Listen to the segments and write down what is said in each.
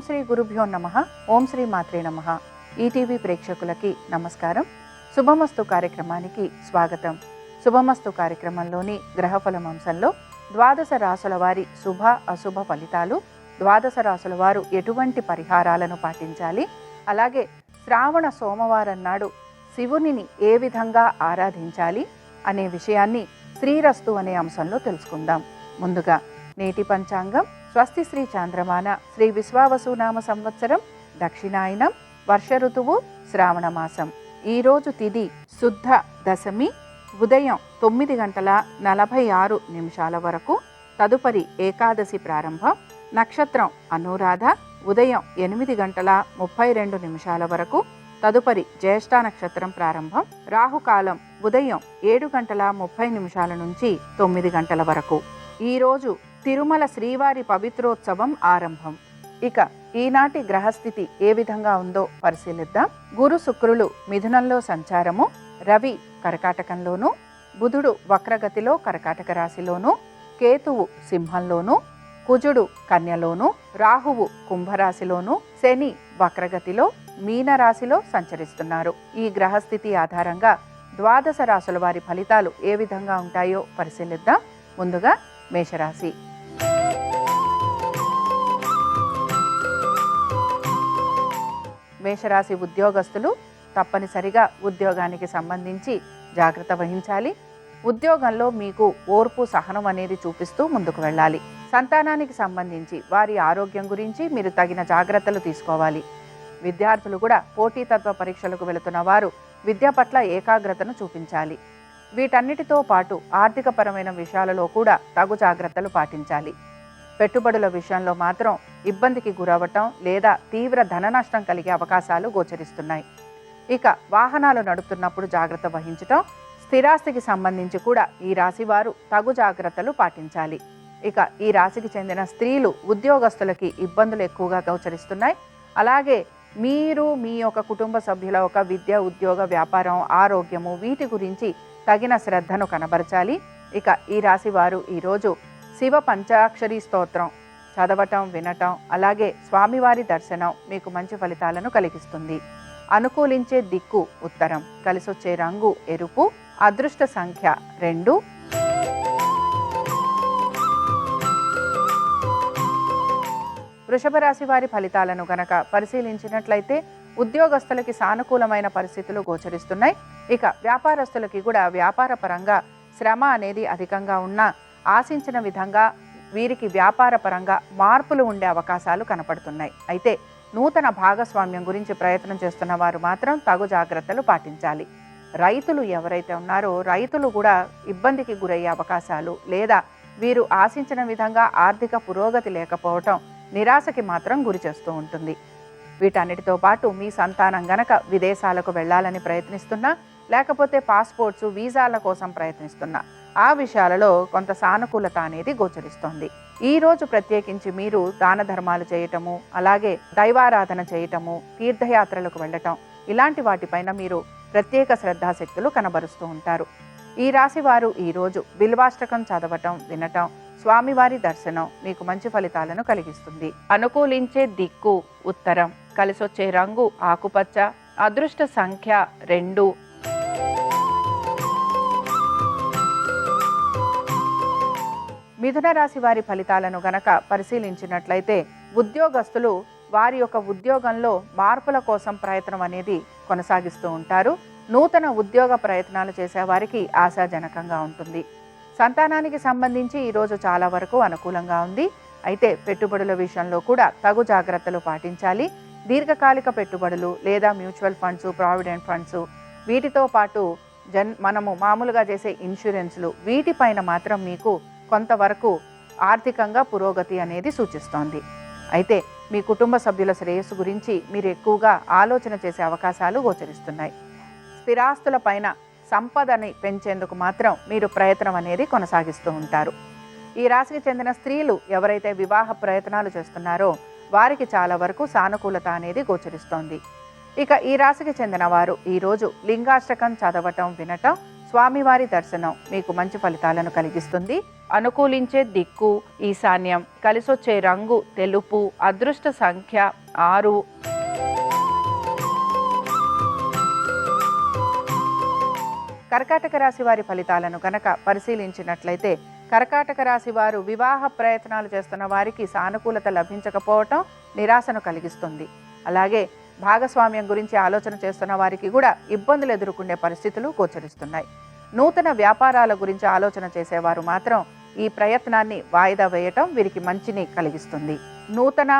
శ్రీ గురుభ్యో నమః. ఓం శ్రీ మాత్రే నమః. ఈటీవీ ప్రేక్షకులకి నమస్కారం. శుభమస్తు కార్యక్రమానికి స్వాగతం. శుభమస్తు కార్యక్రమంలోని గ్రహఫలం అంశంలో ద్వాదశ రాసుల వారి శుభ అశుభ ఫలితాలు, ద్వాదశ రాసుల వారు ఎటువంటి పరిహారాలను పాటించాలి, అలాగే శ్రావణ సోమవారం నాడు శివునిని ఏ విధంగా ఆరాధించాలి అనే విషయాన్ని శ్రీరస్తు అనే అంశంలో తెలుసుకుందాం. ముందుగా నేటి పంచాంగం. స్వస్తి శ్రీ చాంద్రమాన శ్రీ విశ్వావసునామ సంవత్సరం దక్షిణాయనం, వర్ష ఋతువు శ్రావణ మాసం. ఈరోజు తిథి శుద్ధ దశమి, ఉదయం 9:46 వరకు. తదుపరి ఏకాదశి ప్రారంభం. నక్షత్రం అనురాధ, ఉదయం 8:32 వరకు. తదుపరి జ్యేష్ఠ నక్షత్రం ప్రారంభం. రాహుకాలం ఉదయం 7:30 నుంచి 9 వరకు. ఈరోజు తిరుమల శ్రీవారి పవిత్రోత్సవం ఆరంభం. ఇక ఈనాటి గ్రహస్థితి ఏ విధంగా ఉందో పరిశీలిద్దాం. గురు శుక్రులు మిథునంలో సంచారము, రవి కర్కాటకంలోను, బుధుడు వక్రగతిలో కర్కాటక రాశిలోను, కేతువు సింహంలోను, కుజుడు కన్యలోను, రాహువు కుంభరాశిలోను, శని వక్రగతిలో మీనరాశిలో సంచరిస్తున్నారు. ఈ గ్రహస్థితి ఆధారంగా ద్వాదశ రాశుల వారి ఫలితాలు ఏ విధంగా ఉంటాయో పరిశీలిద్దాం. ముందుగా మేషరాశి. మేషరాశి ఉద్యోగస్తులు తప్పనిసరిగా ఉద్యోగానికి సంబంధించి జాగ్రత్త వహించాలి. ఉద్యోగంలో మీకు ఓర్పు సహనం అనేది చూపిస్తూ ముందుకు వెళ్ళాలి. సంతానానికి సంబంధించి వారి ఆరోగ్యం గురించి మీరు తగిన జాగ్రత్తలు తీసుకోవాలి. విద్యార్థులు కూడా పోటీతత్వ పరీక్షలకు వెళుతున్న వారు విద్య పట్ల ఏకాగ్రతను చూపించాలి. వీటన్నిటితో పాటు ఆర్థికపరమైన విషయాలలో కూడా తగు జాగ్రత్తలు పాటించాలి. పెట్టుబడుల విషయంలో మాత్రం ఇబ్బందికి గురవటం లేదా తీవ్ర ధన నష్టం కలిగే అవకాశాలు గోచరిస్తున్నాయి. ఇక వాహనాలు నడుపుతున్నప్పుడు జాగ్రత్త వహించటం, స్థిరాస్తికి సంబంధించి కూడా ఈ రాశి వారు తగు జాగ్రత్తలు పాటించాలి. ఇక ఈ రాశికి చెందిన స్త్రీలు ఉద్యోగస్తులకి ఇబ్బందులు ఎక్కువగా గోచరిస్తున్నాయి. అలాగే మీరు మీ యొక్క కుటుంబ సభ్యుల ఒక విద్య, ఉద్యోగ, వ్యాపారం, ఆరోగ్యము వీటి గురించి తగిన శ్రద్ధను కనబరచాలి. ఇక ఈ రాశి వారు ఈరోజు శివ పంచాక్షరి స్తోత్రం చదవటం, వినటం, అలాగే స్వామివారి దర్శనం మీకు మంచి ఫలితాలను కలిగిస్తుంది. అనుకూలించే దిక్కు ఉత్తరం, కలిసొచ్చే రంగు ఎరుపు, అదృష్ట సంఖ్య 2. వృషభ రాశి వారి ఫలితాలను గనక పరిశీలించినట్లయితే ఉద్యోగస్తులకి సానుకూలమైన పరిస్థితులు గోచరిస్తున్నాయి. ఇక వ్యాపారస్తులకి కూడా వ్యాపార పరంగా శ్రమ అనేది అధికంగా ఉన్నా ఆశించిన విధంగా వీరికి వ్యాపార పరంగా మార్పులు ఉండే అవకాశాలు కనపడుతున్నాయి. అయితే నూతన భాగస్వామ్యం గురించి ప్రయత్నం చేస్తున్న వారు మాత్రం తగు జాగ్రత్తలు పాటించాలి. రైతులు ఎవరైతే ఉన్నారో రైతులు కూడా ఇబ్బందికి గురయ్యే అవకాశాలు, లేదా వీరు ఆశించిన విధంగా ఆర్థిక పురోగతి లేకపోవటం నిరాశకి మాత్రం గురి చేస్తూ ఉంటుంది. వీటన్నిటితో పాటు మీ సంతానం గనక విదేశాలకు వెళ్ళాలని ప్రయత్నిస్తున్నా, లేకపోతే పాస్పోర్ట్స్, వీసాల కోసం ప్రయత్నిస్తున్నా ఆ విషయాలలో కొంత సానుకూలత అనేది గోచరిస్తోంది. ఈ రోజు ప్రత్యేకించి మీరు దాన ధర్మాలు చేయటము, అలాగే దైవారాధన చేయటము, తీర్థయాత్రలకు వెళ్ళటం ఇలాంటి వాటిపైన మీరు ప్రత్యేక శ్రద్ధాశక్తులు కనబరుస్తూ ఉంటారు. ఈ రాశి వారు ఈరోజు బిల్వాష్టకం చదవటం, వినటం, స్వామివారి దర్శనం మీకు మంచి ఫలితాలను కలిగిస్తుంది. అనుకూలించే దిక్కు ఉత్తరం, కలిసొచ్చే రంగు ఆకుపచ్చ, అదృష్ట సంఖ్య 2. మిథున రాశి వారి ఫలితాలను గనక పరిశీలించినట్లయితే ఉద్యోగస్తులు వారి యొక్క ఉద్యోగంలో మార్పుల కోసం ప్రయత్నం అనేది కొనసాగిస్తూ ఉంటారు. నూతన ఉద్యోగ ప్రయత్నాలు చేసేవారికి ఆశాజనకంగా ఉంటుంది. సంతానానికి సంబంధించి ఈరోజు చాలా వరకు అనుకూలంగా ఉంది. అయితే పెట్టుబడుల విషయంలో కూడా తగు జాగ్రత్తలు పాటించాలి. దీర్ఘకాలిక పెట్టుబడులు లేదా మ్యూచువల్ ఫండ్స్, ప్రావిడెంట్ ఫండ్స్ వీటితో పాటు మనము మామూలుగా చేసే ఇన్సూరెన్స్లు వీటిపైన మాత్రం మీకు కొంతవరకు ఆర్థికంగా పురోగతి అనేది సూచిస్తోంది. అయితే మీ కుటుంబ సభ్యుల శ్రేయస్సు గురించి మీరు ఎక్కువగా ఆలోచన చేసే అవకాశాలు గోచరిస్తున్నాయి. స్థిరాస్తుల పైన సంపదని పెంచేందుకు మాత్రం మీరు ప్రయత్నం అనేది కొనసాగిస్తూ ఉంటారు. ఈ రాశికి చెందిన స్త్రీలు ఎవరైతే వివాహ ప్రయత్నాలు చేస్తున్నారో వారికి చాలా వరకు సానుకూలత అనేది గోచరిస్తోంది. ఇక ఈ రాశికి చెందిన వారు ఈరోజు లింగాష్టకం చదవటం, వినటం, స్వామివారి దర్శనం మీకు మంచి ఫలితాలను కలిగిస్తుంది. అనుకూలించే దిక్కు ఈశాన్యం, కలిసొచ్చే రంగు తెలుపు, అదృష్ట సంఖ్య 6. కర్కాటక రాశి వారి ఫలితాలను గనక పరిశీలించినట్లయితే కర్కాటక రాశి వారు వివాహ ప్రయత్నాలు చేస్తున్న వారికి సానుకూలత లభించకపోవటం నిరాశను కలిగిస్తుంది. అలాగే భాగస్వామ్యం గురించి ఆలోచన చేస్తున్న వారికి కూడా ఇబ్బందులు ఎదుర్కొనే పరిస్థితులు గోచరిస్తున్నాయి. నూతన వ్యాపారాల గురించి ఆలోచన చేసేవారు మాత్రం ఈ ప్రయత్నాన్ని వాయిదా వేయటం వీరికి మంచిని కలిగిస్తుంది. నూతన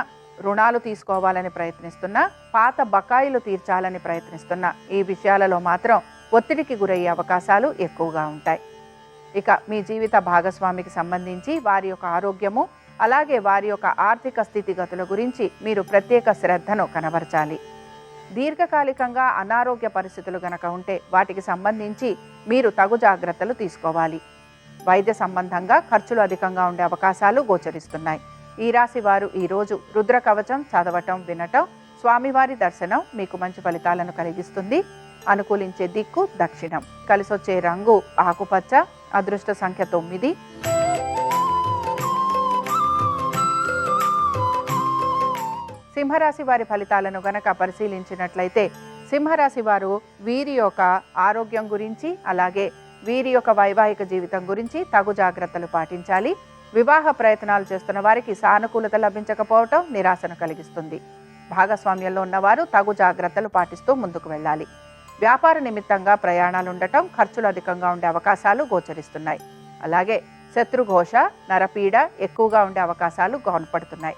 రుణాలు తీసుకోవాలని ప్రయత్నిస్తున్నా, పాత బకాయిలు తీర్చాలని ప్రయత్నిస్తున్నా ఈ విషయాలలో మాత్రం ఒత్తిడికి గురయ్యే అవకాశాలు ఎక్కువగా ఉంటాయి. ఇక మీ జీవిత భాగస్వామికి సంబంధించి వారి యొక్క ఆరోగ్యము, అలాగే వారి యొక్క ఆర్థిక స్థితిగతుల గురించి మీరు ప్రత్యేక శ్రద్ధను కనబరచాలి. దీర్ఘకాలికంగా అనారోగ్య పరిస్థితులు గనక ఉంటే వాటికి సంబంధించి మీరు తగు జాగ్రత్తలు తీసుకోవాలి. వైద్య సంబంధంగా ఖర్చులు అధికంగా ఉండే అవకాశాలు గోచరిస్తున్నాయి. ఈ రాశి వారు ఈరోజు రుద్ర కవచం చదవటం, వినటం, స్వామివారి దర్శనం మీకు మంచి ఫలితాలను కలిగిస్తుంది. అనుకూలించే దిక్కు దక్షిణం, కలిసొచ్చే రంగు ఆకుపచ్చ, అదృష్ట సంఖ్య 9. సింహరాశి వారి ఫలితాలను గనక పరిశీలించినట్లయితే సింహరాశి వారు వీరి యొక్క ఆరోగ్యం గురించి, అలాగే వీరి యొక్క వైవాహిక జీవితం గురించి తగు జాగ్రత్తలు పాటించాలి. వివాహ ప్రయత్నాలు చేస్తున్న వారికి సానుకూలత లభించకపోవటం నిరాశను కలిగిస్తుంది. భాగస్వామ్యంలో ఉన్నవారు తగు జాగ్రత్తలు పాటిస్తూ ముందుకు వెళ్ళాలి. వ్యాపార నిమిత్తంగా ప్రయాణాలు ఉండటం, ఖర్చులు అధికంగా ఉండే అవకాశాలు గోచరిస్తున్నాయి. అలాగే శత్రుఘోష, నరపీడ ఎక్కువగా ఉండే అవకాశాలు కనపడుతున్నాయి.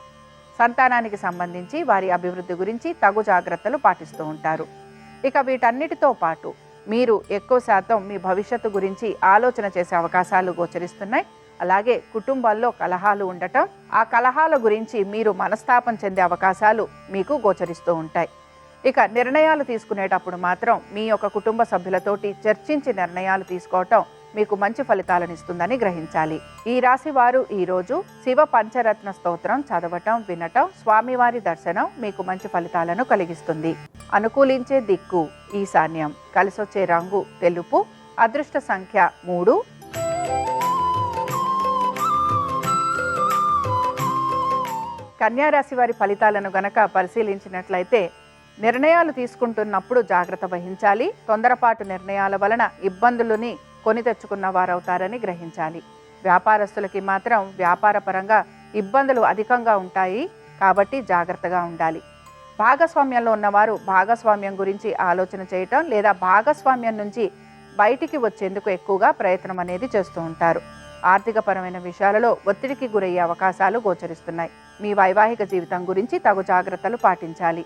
సంతానానికి సంబంధించి వారి అభివృద్ధి గురించి తగు జాగ్రత్తలు పాటిస్తూ ఉంటారు. ఇక వీటన్నిటితో పాటు మీరు ఎక్కువ శాతం మీ భవిష్యత్తు గురించి ఆలోచన చేసే అవకాశాలు గోచరిస్తున్నాయి. అలాగే కుటుంబాల్లో కలహాలు ఉండటం, ఆ కలహాల గురించి మీరు మనస్తాపం చెందే అవకాశాలు మీకు గోచరిస్తూ ఉంటాయి. ఇక నిర్ణయాలు తీసుకునేటప్పుడు మాత్రం మీ యొక్క కుటుంబ సభ్యులతోటి చర్చించి నిర్ణయాలు తీసుకోవటం మీకు మంచి ఫలితాలను ఇస్తుందని గ్రహించాలి. ఈ రాశి వారు ఈరోజు శివ పంచరత్న స్తోత్రం చదవటం, వినటం, స్వామివారి దర్శనం మీకు మంచి ఫలితాలను కలిగిస్తుంది. అనుకూలించే దిక్కు ఈశాన్యం, కలిసొచ్చే రంగు తెలుపు, అదృష్ట సంఖ్య 3. కన్యా రాశి వారి ఫలితాలను గనక పరిశీలించినట్లయితే నిర్ణయాలు తీసుకుంటున్నప్పుడు జాగ్రత్త వహించాలి. తొందరపాటు నిర్ణయాల వలన ఇబ్బందులని కొని తెచ్చుకున్న వారవుతారని గ్రహించాలి. వ్యాపారస్తులకి మాత్రం వ్యాపారపరంగా ఇబ్బందులు అధికంగా ఉంటాయి కాబట్టి జాగ్రత్తగా ఉండాలి. భాగస్వామ్యంలో ఉన్నవారు భాగస్వామ్యం గురించి ఆలోచన చేయటం, లేదా భాగస్వామ్యం నుంచి బయటికి వచ్చేందుకు ఎక్కువగా ప్రయత్నం అనేది చేస్తూ ఉంటారు. ఆర్థికపరమైన విషయాలలో ఒత్తిడికి గురయ్యే అవకాశాలు గోచరిస్తున్నాయి. మీ వైవాహిక జీవితం గురించి తగు జాగ్రత్తలు పాటించాలి.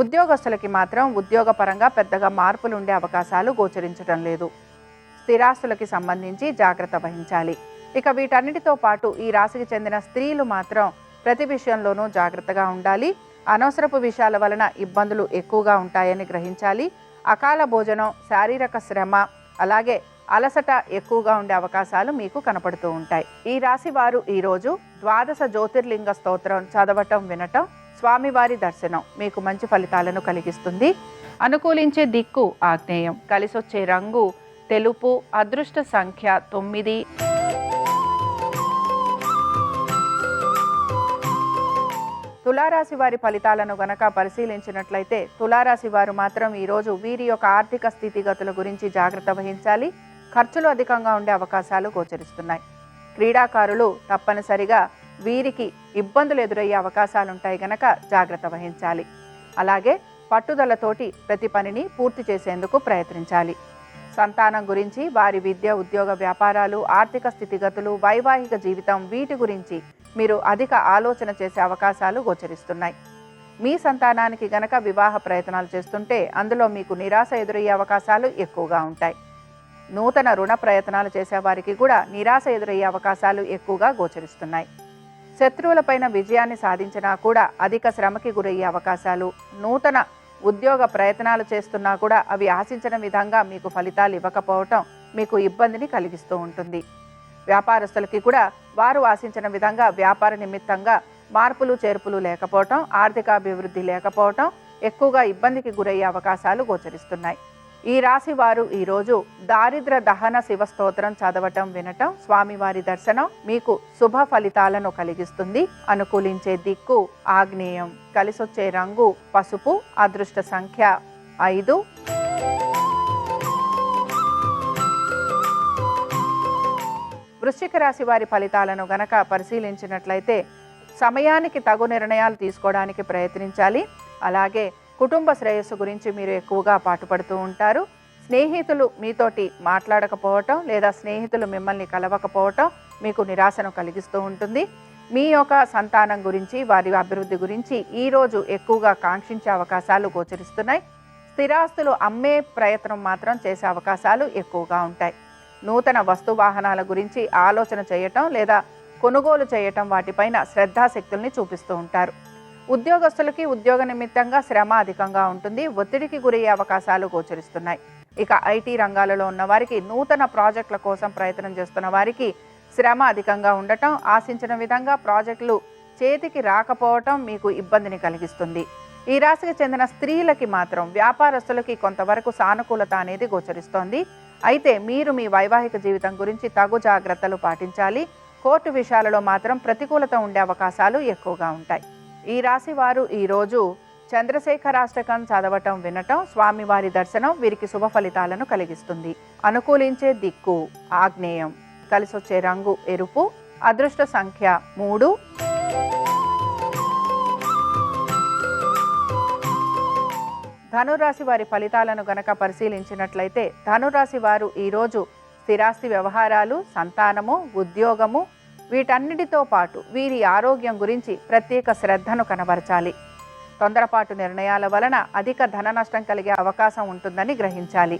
ఉద్యోగస్తులకి మాత్రం ఉద్యోగపరంగా పెద్దగా మార్పులు ఉండే అవకాశాలు గోచరించడం లేదు. స్థిరాస్తులకి సంబంధించి జాగ్రత్త వహించాలి. ఇక వీటన్నిటితో పాటు ఈ రాశికి చెందిన స్త్రీలు మాత్రం ప్రతి విషయంలోనూ జాగ్రత్తగా ఉండాలి. అనవసరపు విషయాల వలన ఇబ్బందులు ఎక్కువగా ఉంటాయని గ్రహించాలి. అకాల భోజనం, శారీరక శ్రమ, అలాగే అలసట ఎక్కువగా ఉండే అవకాశాలు మీకు కనపడుతూ ఉంటాయి. ఈ రాశి వారు ఈరోజు 12 జ్యోతిర్లింగ స్తోత్రం చదవటం, వినటం, స్వామివారి దర్శనం మీకు మంచి ఫలితాలను కలిగిస్తుంది. అనుకూలించే దిక్కు ఆగ్నేయం, కలిసొచ్చే రంగు తెలుపు, అదృష్ట సంఖ్య 9. తులారాశి వారి ఫలితాలను గనక పరిశీలించినట్లయితే తులారాశి వారు మాత్రం ఈరోజు వీరి యొక్క ఆర్థిక స్థితిగతుల గురించి జాగ్రత్త వహించాలి. ఖర్చులు అధికంగా ఉండే అవకాశాలు గోచరిస్తున్నాయి. క్రీడాకారులు తప్పనిసరిగా వీరికి ఇబ్బందులు ఎదురయ్యే అవకాశాలు ఉంటాయి గనక జాగ్రత్త వహించాలి. అలాగే పట్టుదలతోటి ప్రతి పనిని పూర్తి చేసేందుకు ప్రయత్నించాలి. సంతానం గురించి, వారి విద్య, ఉద్యోగ, వ్యాపారాలు, ఆర్థిక స్థితిగతులు, వైవాహిక జీవితం, వీటి గురించి మీరు అధిక ఆలోచన చేసే అవకాశాలు గోచరిస్తున్నాయి. మీ సంతానానికి గనక వివాహ ప్రయత్నాలు చేస్తుంటే అందులో మీకు నిరాశ ఎదురయ్యే అవకాశాలు ఎక్కువగా ఉంటాయి. నూతన రుణ ప్రయత్నాలు చేసేవారికి కూడా నిరాశ ఎదురయ్యే అవకాశాలు ఎక్కువగా గోచరిస్తున్నాయి. శత్రువులపైన విజయాన్ని సాధించినా కూడా అధిక శ్రమకి గురయ్యే అవకాశాలు, నూతన ఉద్యోగ ప్రయత్నాలు చేస్తున్నా కూడా అవి ఆశించిన విధంగా మీకు ఫలితాలు ఇవ్వకపోవటం మీకు ఇబ్బందిని కలిగిస్తూ ఉంటుంది. వ్యాపారస్తులకి కూడా వారు ఆశించిన విధంగా వ్యాపార నిమిత్తంగా మార్పులు చేర్పులు లేకపోవటం, ఆర్థిక అభివృద్ధి లేకపోవటం ఎక్కువగా ఇబ్బందికి గురయ్యే అవకాశాలు గోచరిస్తున్నాయి. ఈ రాశి వారు ఈరోజు దారిద్ర దహన శివ స్తోత్రం చదవటం వినటం, స్వామివారి దర్శనం మీకు శుభ ఫలితాలను కలిగిస్తుంది. అనుకూలించే దిక్కు ఆగ్నేయం, కలిసొచ్చే రంగు పసుపు, అదృష్ట సంఖ్య 5. వృశ్చిక రాశి వారి ఫలితాలను గనక పరిశీలించినట్లయితే సమయానికి తగు నిర్ణయాలు తీసుకోవడానికి ప్రయత్నించాలి. అలాగే కుటుంబ శ్రేయస్సు గురించి మీరు ఎక్కువగా పాటుపడుతూ ఉంటారు. స్నేహితులు మీతోటి మాట్లాడకపోవటం లేదా స్నేహితులు మిమ్మల్ని కలవకపోవటం మీకు నిరాశను కలిగిస్తూ ఉంటుంది. మీ యొక్క సంతానం గురించి, వారి అభివృద్ధి గురించి ఈరోజు ఎక్కువగా కాంక్షించే అవకాశాలు గోచరిస్తున్నాయి. స్థిరాస్తులు అమ్మే ప్రయత్నం మాత్రం చేసే అవకాశాలు ఎక్కువగా ఉంటాయి. నూతన వస్తు వాహనాల గురించి ఆలోచన చేయటం లేదా కొనుగోలు చేయటం, వాటిపైన శ్రద్ధాశక్తుల్ని చూపిస్తూ ఉంటారు. ఉద్యోగస్తులకి ఉద్యోగ నిమిత్తంగా శ్రమ అధికంగా ఉంటుంది. ఒత్తిడికి గురయ్యే అవకాశాలు గోచరిస్తున్నాయి. ఇక ఐటీ రంగాలలో ఉన్న వారికి, నూతన ప్రాజెక్టుల కోసం ప్రయత్నం చేస్తున్న వారికి శ్రమ అధికంగా ఉండటం, ఆశించిన విధంగా ప్రాజెక్టులు చేతికి రాకపోవటం మీకు ఇబ్బందిని కలిగిస్తుంది. ఈ రాశికి చెందిన స్త్రీలకి మాత్రం, వ్యాపారస్తులకి కొంతవరకు సానుకూలత అనేది గోచరిస్తోంది. అయితే మీరు మీ వైవాహిక జీవితం గురించి తగు జాగ్రత్తలు పాటించాలి. కోర్టు విషయాలలో మాత్రం ప్రతికూలత ఉండే అవకాశాలు ఎక్కువగా ఉంటాయి. ఈ రాశి వారు ఈరోజు చంద్రశేఖరాష్టకం చదవటం వినటం, స్వామివారి దర్శనం వీరికి శుభ ఫలితాలను కలిగిస్తుంది. అనుకూలించే దిక్కు ఆగ్నేయం, కలిసొచ్చే రంగు ఎరుపు, అదృష్ట సంఖ్య 3. ధనురాశి వారి ఫలితాలను గనక పరిశీలించినట్లయితే ధనురాశి వారు ఈరోజు స్థిరాస్తి వ్యవహారాలు, సంతానము, ఉద్యోగము వీటన్నిటితో పాటు వీరి ఆరోగ్యం గురించి ప్రత్యేక శ్రద్ధను కనబరచాలి. తొందరపాటు నిర్ణయాల వలన అధిక ధన నష్టం కలిగే అవకాశం ఉంటుందని గ్రహించాలి.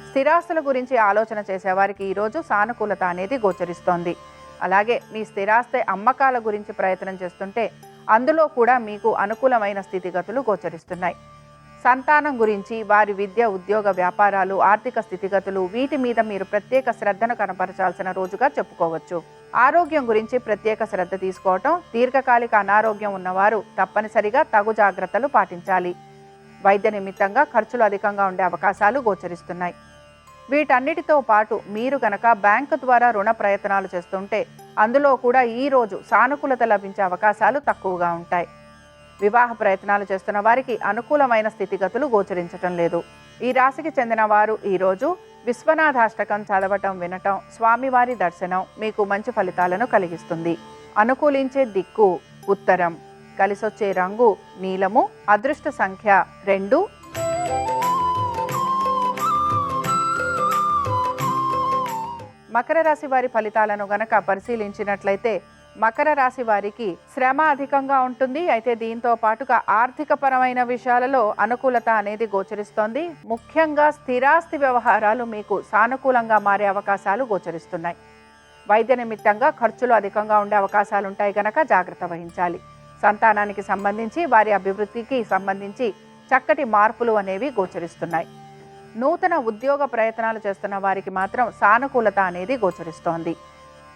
స్థిరాస్తుల గురించి ఆలోచన చేసేవారికి ఈరోజు సానుకూలత అనేది గోచరిస్తోంది. అలాగే మీ స్థిరాస్తి అమ్మకాల గురించి ప్రయత్నం చేస్తుంటే అందులో కూడా మీకు అనుకూలమైన స్థితిగతులు గోచరిస్తున్నాయి. సంతానం గురించి, వారి విద్య, ఉద్యోగ, వ్యాపారాలు, ఆర్థిక స్థితిగతులు వీటి మీద మీరు ప్రత్యేక శ్రద్ధను కనపరచాల్సిన రోజుగా చెప్పుకోవచ్చు. ఆరోగ్యం గురించి ప్రత్యేక శ్రద్ధ తీసుకోవటం, దీర్ఘకాలిక అనారోగ్యం ఉన్నవారు తప్పనిసరిగా తగు జాగ్రత్తలు పాటించాలి. వైద్య నిమిత్తంగా ఖర్చులు అధికంగా ఉండే అవకాశాలు గోచరిస్తున్నాయి. వీటన్నిటితో పాటు మీరు గనక బ్యాంకు ద్వారా రుణ ప్రయత్నాలు చేస్తుంటే అందులో కూడా ఈరోజు సానుకూలత లభించే అవకాశాలు తక్కువగా ఉంటాయి. వివాహ ప్రయత్నాలు చేస్తున్న వారికి అనుకూలమైన స్థితిగతులు గోచరించటం లేదు. ఈ రాశికి చెందిన వారు ఈరోజు విశ్వనాథాష్టకం చదవటం వినటం, స్వామివారి దర్శనం మీకు మంచి ఫలితాలను కలిగిస్తుంది. అనుకూలించే దిక్కు ఉత్తరం, కలిసొచ్చే రంగు నీలము, అదృష్ట సంఖ్య 2. మకర రాశి వారి ఫలితాలను గనక పరిశీలించినట్లయితే మకర రాశి వారికి శ్రమ అధికంగా ఉంటుంది. అయితే దీంతో పాటుగా ఆర్థిక పరమైన విషయాలలో అనుకూలత అనేది గోచరిస్తోంది. ముఖ్యంగా స్థిరాస్తి వ్యవహారాలు మీకు సానుకూలంగా మారే అవకాశాలు గోచరిస్తున్నాయి. వైద్య నిమిత్తంగా ఖర్చులు అధికంగా ఉండే అవకాశాలు ఉంటాయి కనుక జాగ్రత్త వహించాలి. సంతానానికి సంబంధించి, వారి అభివృద్ధికి సంబంధించి చక్కటి మార్పులు అనేవి గోచరిస్తున్నాయి. నూతన ఉద్యోగ ప్రయత్నాలు చేస్తున్న వారికి మాత్రం సానుకూలత అనేది గోచరిస్తోంది.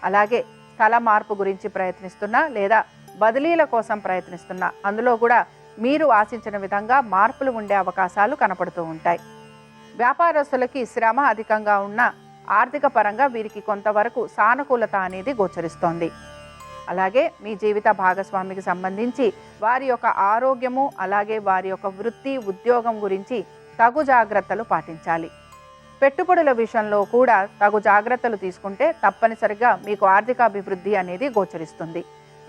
అలాగే స్థల మార్పు గురించి ప్రయత్నిస్తున్నా లేదా బదిలీల కోసం ప్రయత్నిస్తున్నా అందులో కూడా మీరు ఆశించిన విధంగా మార్పులు ఉండే అవకాశాలు కనపడుతూ ఉంటాయి. వ్యాపారస్తులకి శ్రమ అధికంగా ఉన్న ఆర్థిక పరంగా వీరికి కొంతవరకు సానుకూలత అనేది గోచరిస్తోంది. అలాగే మీ జీవిత భాగస్వామికి సంబంధించి వారి యొక్క ఆరోగ్యము, అలాగే వారి యొక్క వృత్తి, ఉద్యోగం గురించి తగు జాగ్రత్తలు పాటించాలి. పెట్టుబడుల విషయంలో కూడా తగు జాగ్రత్తలు తీసుకుంటే తప్పనిసరిగా మీకు ఆర్థిక అభివృద్ధి అనేది గోచరిస్తుంది.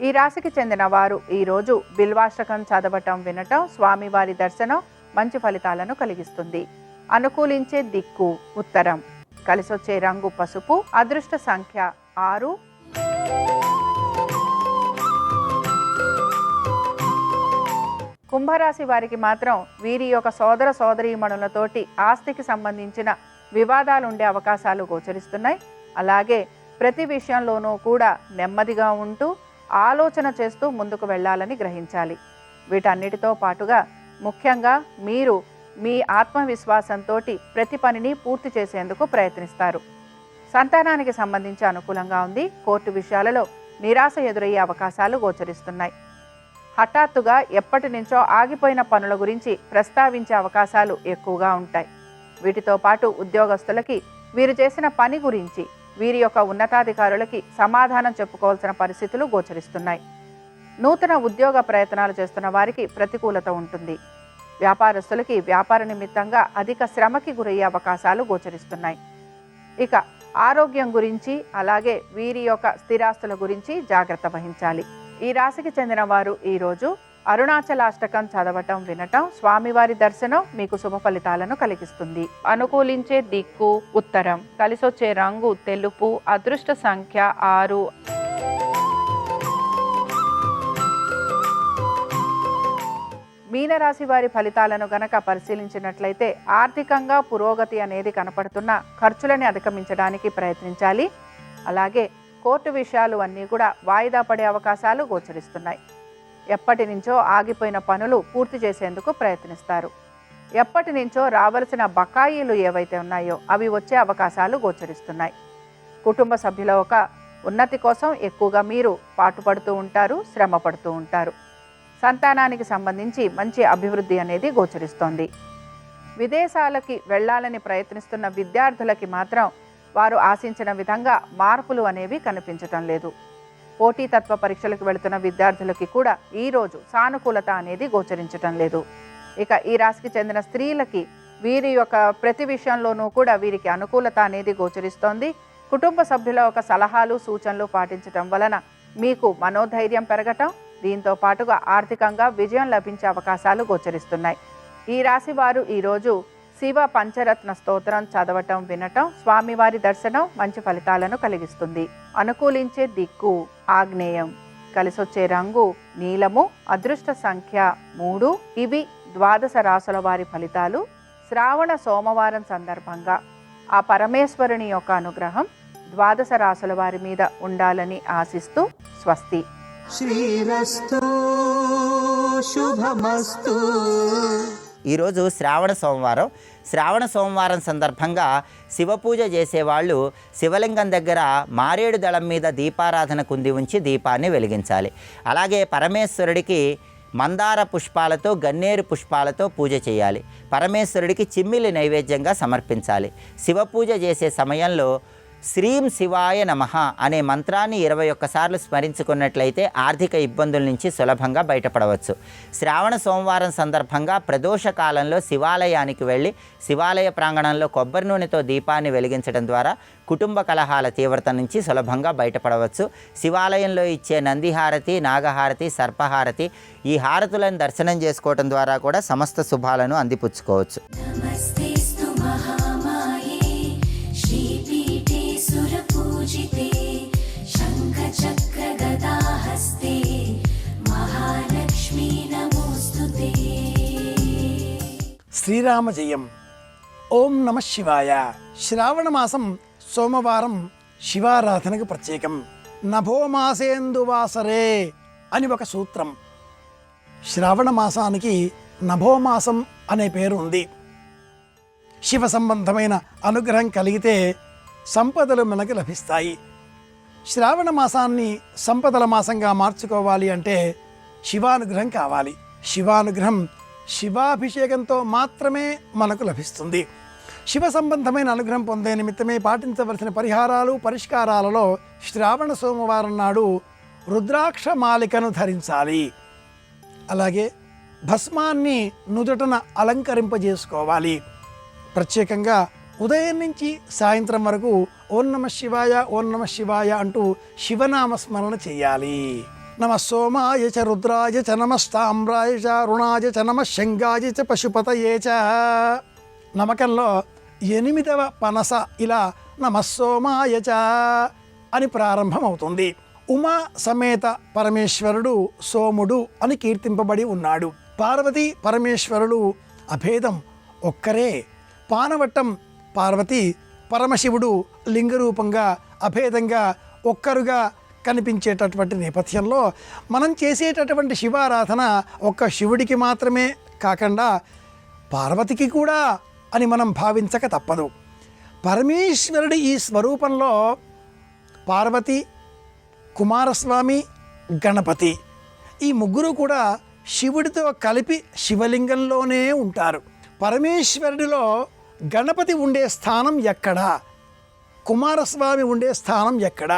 ఈ రాశికి చెందిన వారు ఈరోజు బిల్వాష్టకం చదవటం వినటం, స్వామివారి దర్శనం మంచి ఫలితాలను కలిగిస్తుంది. అనుకూలించే దిక్కు ఉత్తరం, కలిసొచ్చే రంగు పసుపు, అదృష్ట సంఖ్య 6. కుంభరాశి వారికి మాత్రం వీరి యొక్క సోదర సోదరీమణులతోటి ఆస్తికి సంబంధించిన వివాదాలు ఉండే అవకాశాలు గోచరిస్తున్నాయి. అలాగే ప్రతి విషయంలోనూ కూడా నెమ్మదిగా ఉంటూ ఆలోచన చేస్తూ ముందుకు వెళ్ళాలని గ్రహించాలి. వీటన్నిటితో పాటుగా ముఖ్యంగా మీరు మీ ఆత్మవిశ్వాసంతో ప్రతి పనిని పూర్తి చేసేందుకు ప్రయత్నిస్తారు. సంతానానికి సంబంధించి అనుకూలంగా ఉంది. కోర్టు విషయాలలో నిరాశ ఎదురయ్యే అవకాశాలు గోచరిస్తున్నాయి. హఠాత్తుగా ఎప్పటి నుంచో ఆగిపోయిన పనుల గురించి ప్రస్తావించే అవకాశాలు ఎక్కువగా ఉంటాయి. వీటితో పాటు ఉద్యోగస్తులకి వీరు చేసిన పని గురించి వీరి యొక్క ఉన్నతాధికారులకి సమాధానం చెప్పుకోవాల్సిన పరిస్థితులు గోచరిస్తున్నాయి. నూతన ఉద్యోగ ప్రయత్నాలు చేస్తున్న వారికి ప్రతికూలత ఉంటుంది. వ్యాపారస్తులకి వ్యాపార నిమిత్తంగా అధిక శ్రమకి గురయ్యే అవకాశాలు గోచరిస్తున్నాయి. ఇక ఆరోగ్యం గురించి అలాగే వీరి యొక్క స్థిరాస్తుల గురించి జాగ్రత్త వహించాలి. ఈ రాశికి చెందిన వారు ఈరోజు అరుణాచలాష్టకం చదవటం వినటం, స్వామివారి దర్శనం మీకు శుభ ఫలితాలను కలిగిస్తుంది. అనుకూలించే దిక్కు ఉత్తరం, కలిసొచ్చే రంగు తెలుపు, అదృష్ట సంఖ్య 6. మీనరాశి వారి ఫలితాలను గనక పరిశీలించినట్లయితే ఆర్థికంగా పురోగతి అనేది కనపడుతున్న ఖర్చులని అధిగమించడానికి ప్రయత్నించాలి. అలాగే కోర్టు విషయాలు అన్నీ కూడా వాయిదా పడే అవకాశాలు గోచరిస్తున్నాయి. ఎప్పటి నుంచో ఆగిపోయిన పనులు పూర్తి చేసేందుకు ప్రయత్నిస్తారు. ఎప్పటి నుంచో రావలసిన బకాయిలు ఏవైతే ఉన్నాయో అవి వచ్చే అవకాశాలు గోచరిస్తున్నాయి. కుటుంబ సభ్యుల ఒక ఉన్నతి కోసం ఎక్కువగా మీరు పాటుపడుతూ ఉంటారు, శ్రమ పడుతూ ఉంటారు. సంతానానికి సంబంధించి మంచి అభివృద్ధి అనేది గోచరిస్తోంది. విదేశాలకి వెళ్ళాలని ప్రయత్నిస్తున్న విద్యార్థులకి మాత్రం వారు ఆశించిన విధంగా మార్పులు అనేవి కనిపించటం లేదు. పోటీతత్వ పరీక్షలకు వెళుతున్న విద్యార్థులకి కూడా ఈరోజు సానుకూలత అనేది గోచరించటం లేదు. ఇక ఈ రాశికి చెందిన స్త్రీలకి వీరి యొక్క ప్రతి విషయంలోనూ కూడా వీరికి అనుకూలత అనేది గోచరిస్తోంది. కుటుంబ సభ్యుల ఒక సలహాలు సూచనలు పాటించటం వలన మీకు మనోధైర్యం పెరగటం, దీంతో పాటుగా ఆర్థికంగా విజయం లభించే అవకాశాలు గోచరిస్తున్నాయి. ఈ రాశి వారు ఈరోజు శివ పంచరత్న స్తోత్రం చదవటం వినటం, స్వామివారి దర్శనం మంచి ఫలితాలను కలిగిస్తుంది. అనుకూలించే దిక్కు ఆగ్నేయం, కలిసొచ్చే రంగు నీలము, అదృష్ట సంఖ్య 3. ఇవి 12 రాశుల వారి ఫలితాలు. శ్రావణ సోమవారం సందర్భంగా ఆ పరమేశ్వరుని యొక్క అనుగ్రహం 12 రాశుల వారి మీద ఉండాలని ఆశిస్తూ స్వస్తి. శ్రీరస్తు శుభమస్తు. ఈరోజు శ్రావణ సోమవారం సందర్భంగా శివపూజ చేసేవాళ్ళు శివలింగం దగ్గర మారేడు దళం మీద దీపారాధన కుంది ఉంచి దీపాన్ని వెలిగించాలి. అలాగే పరమేశ్వరుడికి మందార పుష్పాలతో గన్నేరు పుష్పాలతో పూజ చేయాలి. పరమేశ్వరుడికి చిమ్మిలి నైవేద్యంగా సమర్పించాలి. శివపూజ చేసే సమయంలో శ్రీం శివాయ నమః అనే మంత్రాన్ని 21 సార్లు స్మరించుకున్నట్లయితే ఆర్థిక ఇబ్బందుల నుంచి సులభంగా బయటపడవచ్చు. శ్రావణ సోమవారం సందర్భంగా ప్రదోష కాలంలో శివాలయానికి వెళ్ళి శివాలయ ప్రాంగణంలో కొబ్బరి నూనెతో దీపాన్ని వెలిగించడం ద్వారా కుటుంబ కలహాల తీవ్రత నుంచి సులభంగా బయటపడవచ్చు. శివాలయంలో ఇచ్చే నందిహారతి, నాగహారతి, సర్పహారతి ఈ హారతులను దర్శనం చేసుకోవడం ద్వారా కూడా సమస్త శుభాలను అందిపుచ్చుకోవచ్చు. శ్రీరామ జయం. ఓం నమ శివాయ. శ్రావణ మాసం సోమవారం శివారాధనకు ప్రత్యేకం. నభోమాసేందువాసరే అని ఒక సూత్రం. శ్రావణ మాసానికి నభోమాసం అనే పేరు ఉంది. శివ సంబంధమైన అనుగ్రహం కలిగితే సంపదలు మనకు లభిస్తాయి. శ్రావణ మాసాన్ని సంపదల మాసంగా మార్చుకోవాలి అంటే శివానుగ్రహం కావాలి. శివానుగ్రహం శివాభిషేకంతో మాత్రమే మనకు లభిస్తుంది. శివ సంబంధమైన అనుగ్రహం పొందే నిమిత్తమే పాటించవలసిన పరిహారాలు పరిష్కారాలలో శ్రావణ సోమవారం నాడు రుద్రాక్ష మాలికను ధరించాలి. అలాగే భస్మాన్ని నుదుటన అలంకరింపజేసుకోవాలి. ప్రత్యేకంగా ఉదయం నుంచి సాయంత్రం వరకు ఓం నమ శివాయ ఓం నమ శివాయ అంటూ శివనామస్మరణ చేయాలి. నమ సోమాయ చ రుద్రాయ చ నమస్తామ్రాయ చ రుణాయ చ నమ శంగాయ చ పశుపతయే చ. నమకంలో 8వ పనస ఇలా నమ సోమాయ చ అని ప్రారంభమవుతుంది. ఉమా సమేత పరమేశ్వరుడు సోముడు అని కీర్తింపబడి ఉన్నాడు. పార్వతీ పరమేశ్వరుడు అభేదం ఒక్కరే. పానవట్టం పార్వతి, పరమశివుడు లింగరూపంగా అభేదంగా ఒక్కరుగా కనిపించేటటువంటి నేపథ్యంలో మనం చేసేటటువంటి శివారాధన ఒక్క శివుడికి మాత్రమే కాకుండా పార్వతికి కూడా అని మనం భావించక తప్పదు. పరమేశ్వరుడి ఈ స్వరూపంలో పార్వతి, కుమారస్వామి, గణపతి ఈ ముగ్గురు కూడా శివుడితో కలిపి శివలింగంలోనే ఉంటారు. పరమేశ్వరుడిలో గణపతి ఉండే స్థానం ఎక్కడ, కుమారస్వామి ఉండే స్థానం ఎక్కడ,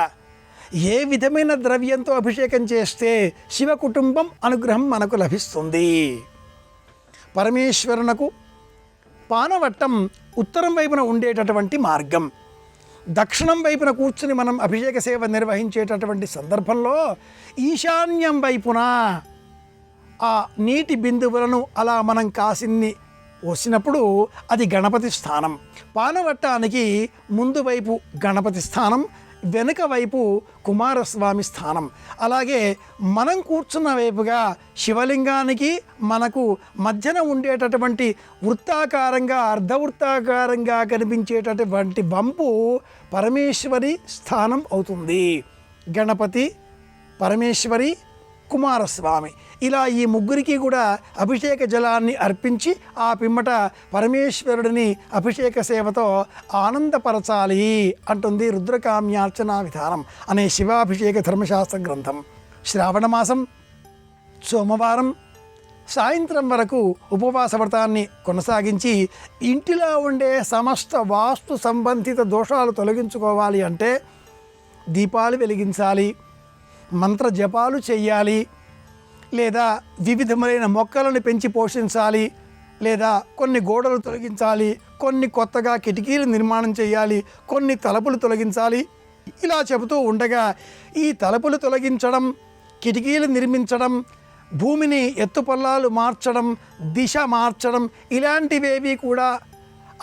ఏ విధమైన ద్రవ్యంతో అభిషేకం చేస్తే శివ కుటుంబం అనుగ్రహం మనకు లభిస్తుంది. పరమేశ్వరునకు పానవట్టం ఉత్తరం వైపున ఉండేటటువంటి మార్గం. దక్షిణం వైపున కూర్చుని మనం అభిషేక సేవ నిర్వహించేటటువంటి సందర్భంలో ఈశాన్యం వైపున ఆ నీటి బిందువులను అలా మనం కాసిన్ని పోసినప్పుడు అది గణపతి స్థానం. పానవట్టానికి ముందు వైపు గణపతి స్థానం, వెనుక వైపు కుమారస్వామి స్థానం. అలాగే మనం కూర్చున్న వైపుగా శివలింగానికి మనకు మధ్యన ఉండేటటువంటి వృత్తాకారంగా అర్ధవృత్తాకారంగా కనిపించేటటువంటి వంపు పరమేశ్వరి స్థానం అవుతుంది. గణపతి, పరమేశ్వరి, కుమారస్వామి ఇలా ఈ ముగ్గురికి కూడా అభిషేక జలాన్ని అర్పించి ఆ పిమ్మట పరమేశ్వరుడిని అభిషేక సేవతో ఆనందపరచాలి అంటుంది రుద్రకామ్యార్చనా విధానం అనే శివాభిషేక ధర్మశాస్త్ర గ్రంథం. శ్రావణ మాసం సోమవారం సాయంత్రం వరకు ఉపవాస వ్రతాన్ని కొనసాగించి ఇంటిలో ఉండే సమస్త వాస్తు సంబంధిత దోషాలు తొలగించుకోవాలి అంటే దీపాలు వెలిగించాలి, మంత్ర జపాలు చెయ్యాలి, లేదా వివిధమైన మొక్కలను పెంచి పోషించాలి, లేదా కొన్ని గోడలు తొలగించాలి, కొన్ని కొత్తగా కిటికీలు నిర్మాణం చేయాలి, కొన్ని తలుపులు తొలగించాలి. ఇలా చెబుతూ ఉండగా ఈ తలుపులు తొలగించడం, కిటికీలు నిర్మించడం, భూమిని ఎత్తుపల్లాలు మార్చడం, దిశ మార్చడం ఇలాంటివేవి కూడా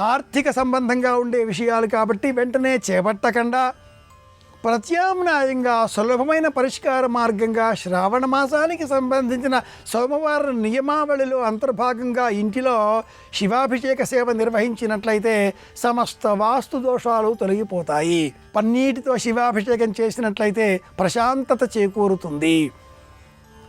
ఆర్థిక సంబంధంగా ఉండే విషయాలు కాబట్టి వెంటనే చేపట్టకుండా ప్రత్యామ్నాయంగా సులభమైన పరిష్కార మార్గంగా శ్రావణ మాసానికి సంబంధించిన సోమవారం నియమావళిలో అంతర్భాగంగా ఇంటిలో శివాభిషేక సేవ నిర్వహించినట్లయితే సమస్త వాస్తు దోషాలు తొలగిపోతాయి. పన్నీటితో శివాభిషేకం చేసినట్లయితే ప్రశాంతత చేకూరుతుంది.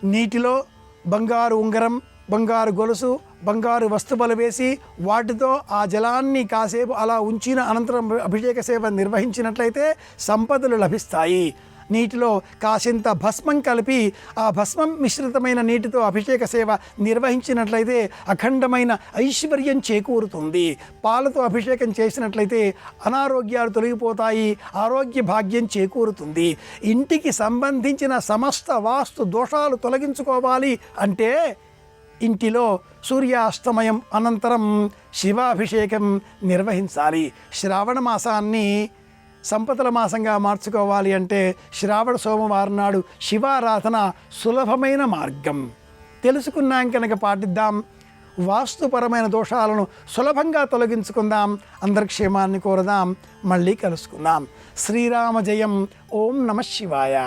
నీటిలో బంగారు ఉంగరం, బంగారు గొలుసు, బంగారు వస్తువులు వేసి వాటితో ఆ జలాన్ని కాసేపు అలా ఉంచిన అనంతరం అభిషేక సేవ నిర్వహించినట్లయితే సంపదలు లభిస్తాయి. నీటిలో కాసింత భస్మం కలిపి ఆ భస్మం మిశ్రితమైన నీటితో అభిషేక సేవ నిర్వహించినట్లయితే అఖండమైన ఐశ్వర్యం చేకూరుతుంది. పాలతో అభిషేకం చేసినట్లయితే అనారోగ్యాలు తొలగిపోతాయి, ఆరోగ్య భాగ్యం చేకూరుతుంది. ఇంటికి సంబంధించిన సమస్త వాస్తు దోషాలు తొలగించుకోవాలి అంటే ఇంటిలో సూర్యాస్తమయం అనంతరం శివాభిషేకం నిర్వహించాలి. శ్రావణ మాసాన్ని సంపదల మాసంగా మార్చుకోవాలి అంటే శ్రావణ సోమవారం నాడు శివారాధన సులభమైన మార్గం. తెలుసుకున్నాం కనుక పాటిద్దాం. వాస్తుపరమైన దోషాలను సులభంగా తొలగించుకుందాం. అందరి క్షేమాన్ని కోరదాం. మళ్ళీ కలుసుకుందాం. శ్రీరామ జయం. ఓం నమః శివాయ.